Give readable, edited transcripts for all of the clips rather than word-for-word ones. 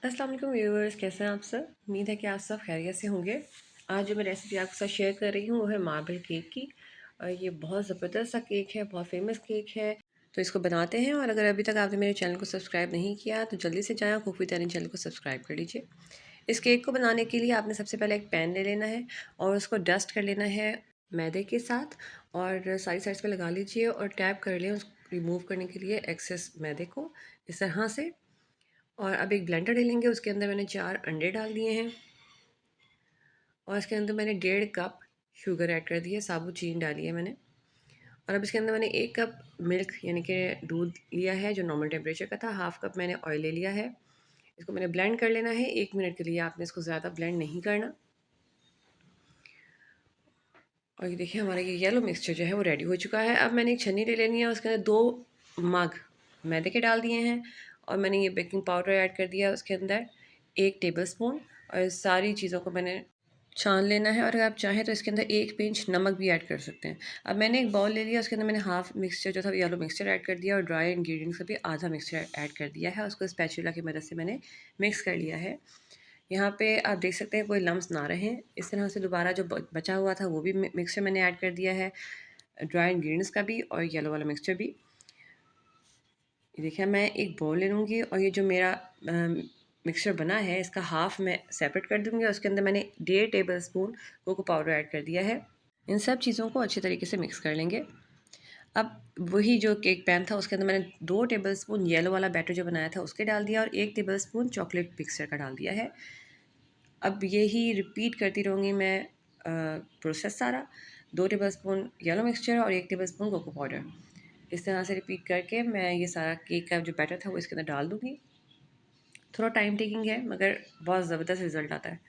अस्सलाम वालेकुम व्यूअर्स, कैसे हैं आप सब। उम्मीद है कि आप सब खैरियत से होंगे। आज जो मैं रेसिपी आपके साथ शेयर कर रही हूँ वो है मार्बल केक की। और ये बहुत ज़बरदस्त सा केक है, बहुत फेमस केक है। तो इसको बनाते हैं। और अगर अभी तक आपने मेरे चैनल को सब्सक्राइब नहीं किया तो जल्दी से जाएँ, कुक विद चैनल को सब्सक्राइब कर लीजिए। इस केक को बनाने के लिए आपने सबसे पहले एक पैन ले लेना है और उसको डस्ट कर लेना है मैदे के साथ। और साइड साइड्स पे लगा लीजिए और टैप कर लें उसको रिमूव करने के लिए एक्सेस मैदे को, इस तरह से। और अब एक ब्लेंडर ले लेंगे, उसके अंदर मैंने 4 अंडे डाल दिए हैं। और इसके अंदर मैंने 1.5 कप शुगर ऐड कर दी है, साबुत चीनी डाली है मैंने। और अब इसके अंदर मैंने 1 कप मिल्क यानी कि दूध लिया है जो नॉर्मल टेम्परेचर का था। हाफ कप मैंने ऑयल ले लिया है। इसको मैंने ब्लेंड कर लेना है 1 मिनट के लिए। आपने इसको ज़्यादा ब्लेंड नहीं करना। और ये देखिए हमारा ये येलो मिक्सचर जो है वो रेडी हो चुका है। अब मैंने एक छन्नी ले लेनी है, उसके अंदर 2 मग मैदे के डाल दिए हैं। और मैंने ये बेकिंग पाउडर ऐड कर दिया उसके अंदर 1 टेबल स्पून। और सारी चीज़ों को मैंने छान लेना है। और अगर आप चाहें तो इसके अंदर 1 पिंच नमक भी ऐड कर सकते हैं। अब मैंने एक बाउल ले लिया, उसके अंदर मैंने हाफ मिक्सचर जो था येलो मिक्सचर ऐड कर दिया और ड्राई इंग्रेडिएंट्स का भी आधा मिक्सचर ऐड कर दिया है। उसको स्पैचुला की मदद से मैंने मिक्स कर लिया है। यहाँ पे आप देख सकते हैं कोई लम्स ना रहें। इस तरह से दोबारा जो बचा हुआ था वो भी मिक्सचर मैंने ऐड कर दिया है, ड्राई इंग्रेडिएंट्स का भी और येलो वाला मिक्सचर भी। ये देखिए मैं एक बाउल ले लूँगी और ये जो मेरा मिक्सचर बना है इसका हाफ मैं सेपरेट कर दूँगी। और उसके अंदर मैंने 1.5 table spoon cocoa powder add कर दिया है। इन सब चीज़ों को अच्छे तरीके से मिक्स कर लेंगे। अब वही जो केक पैन था उसके अंदर मैंने 2 टेबल स्पून येलो वाला बैटर जो बनाया था उसके डाल दिया और 1 टेबल स्पून चॉकलेट मिक्सचर का डाल दिया है। अब यही रिपीट करती रहूँगी मैं प्रोसेस सारा। 2 टेबल स्पून येलो मिक्सचर और 1 टेबल स्पून कोको पाउडर, इस तरह से रिपीट करके मैं ये सारा केक का जो बैटर था वो इसके अंदर डाल दूँगी। थोड़ा टाइम टेकिंग है मगर बहुत ज़बरदस्त रिज़ल्ट आता है,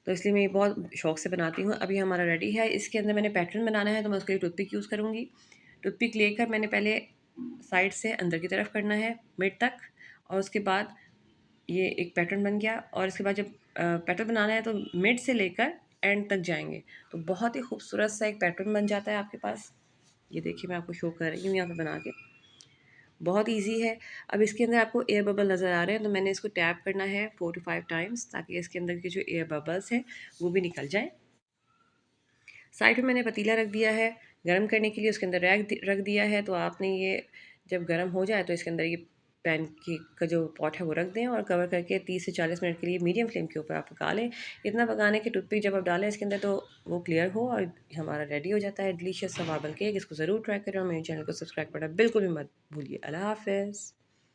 तो इसलिए मैं ये बहुत शौक से बनाती हूँ। अभी हमारा रेडी है। इसके अंदर मैंने पैटर्न बनाना है तो मैं उसके लिए टूथपिक यूज़ करूँगी। टूथपिक लेकर मैंने पहले साइड से अंदर की तरफ करना है मिड तक। और उसके बाद ये एक पैटर्न बन गया। और इसके बाद जब पैटर्न बनाना है तो मिड से लेकर एंड तक जाएंगे तो बहुत ही खूबसूरत सा एक पैटर्न बन जाता है आपके पास। ये देखिए मैं आपको शो कर रही हूँ यहाँ पे बना के, बहुत इजी है। अब इसके अंदर आपको एयर बबल नज़र आ रहे हैं तो मैंने इसको टैप करना है 4 to 5 टाइम्स ताकि इसके अंदर के जो एयर बबल्स हैं वो भी निकल जाएँ। साइड में मैंने पतीला रख दिया है गर्म करने के लिए, उसके अंदर रख दिया है। तो आपने ये जब गर्म हो जाए तो इसके अंदर ये पैन की का जो पॉट है वो रख दें और कवर करके 30 से 40 मिनट के लिए मीडियम फ्लेम के ऊपर आप पका लें। इतना पकाने के टूथपिक जब आप डालें इसके अंदर तो वो क्लियर हो और हमारा रेडी हो जाता है डिलीशियस सा मार्बल केक। इसको ज़रूर ट्राई करें और मेरे चैनल को सब्सक्राइब करना बिल्कुल भी मत भूलिए। अल्लाह हाफ़िज़।